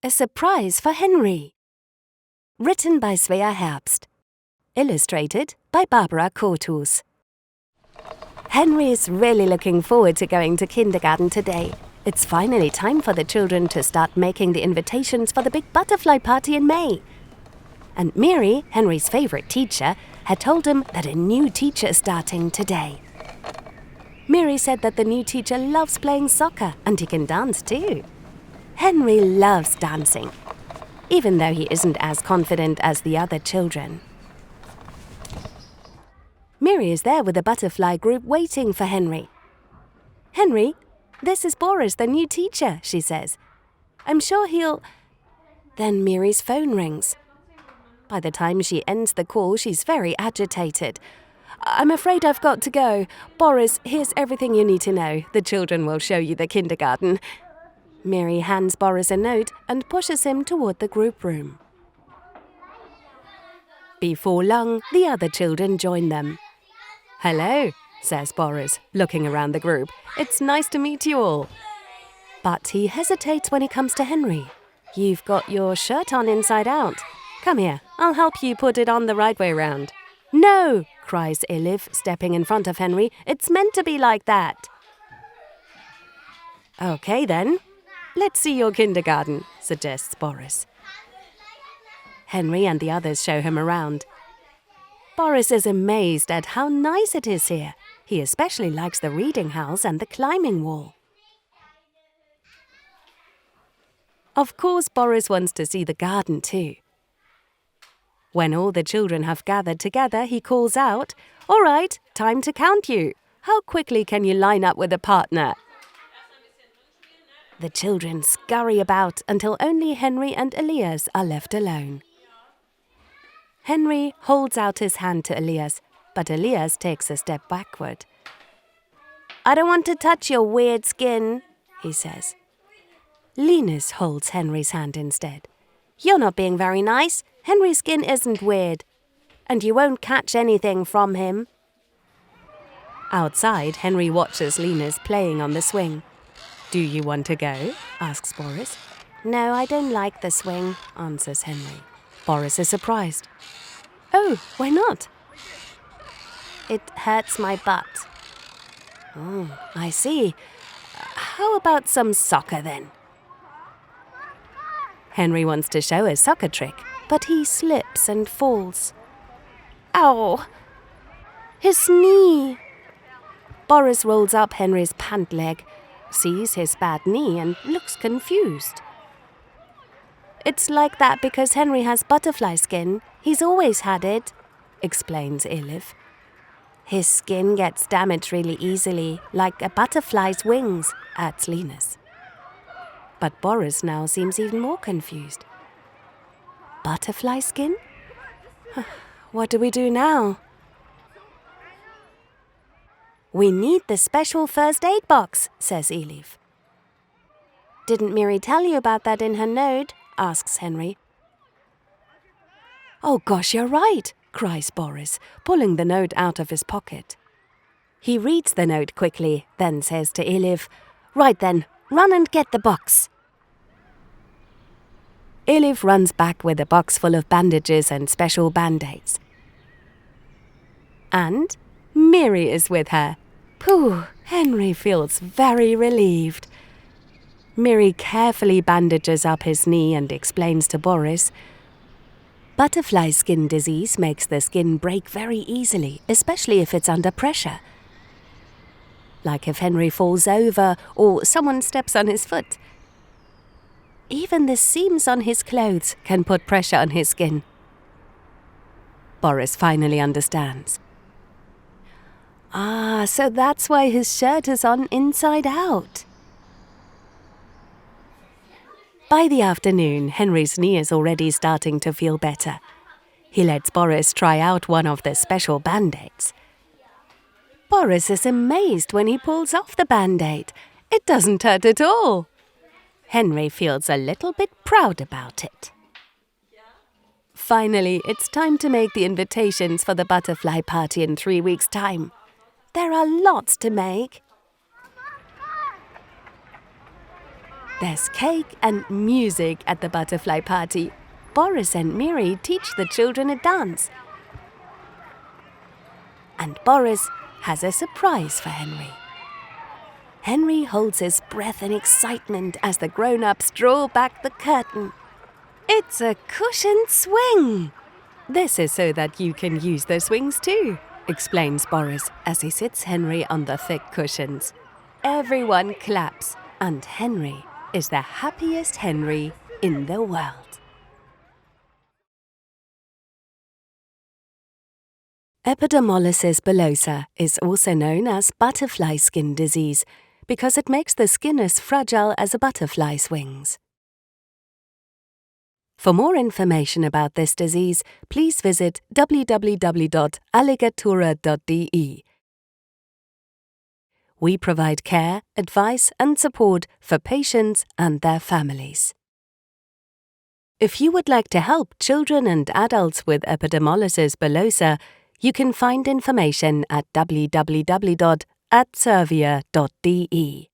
A surprise for Henry. Written by Svea Herbst. Illustrated by Barbara Kortus. Henry is really looking forward to going to kindergarten today. It's finally time for the children to start making the invitations for the big butterfly party in May. And Mary, Henry's favorite teacher, had told him that a new teacher is starting today. Mary said that the new teacher loves playing soccer and he can dance too. Henry loves dancing, even though he isn't as confident as the other children. Mary is there with the butterfly group waiting for Henry. "Henry, this is Boris, the new teacher," she says. "I'm sure he'll—" Then Mary's phone rings. By the time she ends the call, she's very agitated. "I'm afraid I've got to go. Boris, here's everything you need to know. The children will show you the kindergarten." Mary hands Boris a note and pushes him toward the group room. Before long, the other children join them. "Hello," says Boris, looking around the group. "It's nice to meet you all." But he hesitates when he comes to Henry. "You've got your shirt on inside out. Come here, I'll help you put it on the right way round." "No," cries Elif, stepping in front of Henry. "It's meant to be like that." "Okay then. Let's see your kindergarten," suggests Boris. Henry and the others show him around. Boris is amazed at how nice it is here. He especially likes the reading house and the climbing wall. Of course, Boris wants to see the garden too. When all the children have gathered together, he calls out, "All right, time to count you. How quickly can you line up with a partner?" The children scurry about until only Henry and Elias are left alone. Henry holds out his hand to Elias, but Elias takes a step backward. "I don't want to touch your weird skin," he says. Linus holds Henry's hand instead. "You're not being very nice. Henry's skin isn't weird, and you won't catch anything from him." Outside, Henry watches Linus playing on the swing. "Do you want to go?" asks Boris. "No, I don't like the swing," answers Henry. Boris is surprised. "Oh, why not?" "It hurts my butt." "Oh, I see. How about some soccer then?" Henry wants to show a soccer trick, but he slips and falls. "Ow! His knee!" Boris rolls up Henry's pant leg, sees his bad knee and looks confused. "It's like that because Henry has butterfly skin. He's always had it," explains Elif. "His skin gets damaged really easily, like a butterfly's wings," adds Linus. But Boris now seems even more confused. Butterfly skin? What do we do now? "We need the special first aid box," says Elif. "Didn't Mary tell you about that in her note?" asks Henry. "Oh gosh, you're right," cries Boris, pulling the note out of his pocket. He reads the note quickly, then says to Elif, "Right then, run and get the box." Elif runs back with a box full of bandages and special band-aids. And Mary is with her. Phew, Henry feels very relieved. Mary carefully bandages up his knee and explains to Boris, "Butterfly skin disease makes the skin break very easily, especially if it's under pressure. Like if Henry falls over or someone steps on his foot. Even the seams on his clothes can put pressure on his skin." Boris finally understands. Ah, so that's why his shirt is on inside out. By the afternoon, Henry's knee is already starting to feel better. He lets Boris try out one of the special band-aids. Boris is amazed when he pulls off the band-aid. It doesn't hurt at all. Henry feels a little bit proud about it. Finally, it's time to make the invitations for the butterfly party in 3 weeks' time. There are lots to make. There's cake and music at the butterfly party. Boris and Miri teach the children a dance. And Boris has a surprise for Henry. Henry holds his breath in excitement as the grown-ups draw back the curtain. It's a cushioned swing! This is so that you can use the swings too, explains Boris as he sits Henry on the thick cushions. Everyone claps, and Henry is the happiest Henry in the world. Epidermolysis bullosa is also known as butterfly skin disease because it makes the skin as fragile as a butterfly's wings. For more information about this disease, please visit www.alligatura.de. We provide care, advice and support for patients and their families. If you would like to help children and adults with epidermolysis bullosa, you can find information at www.ertzieher.de.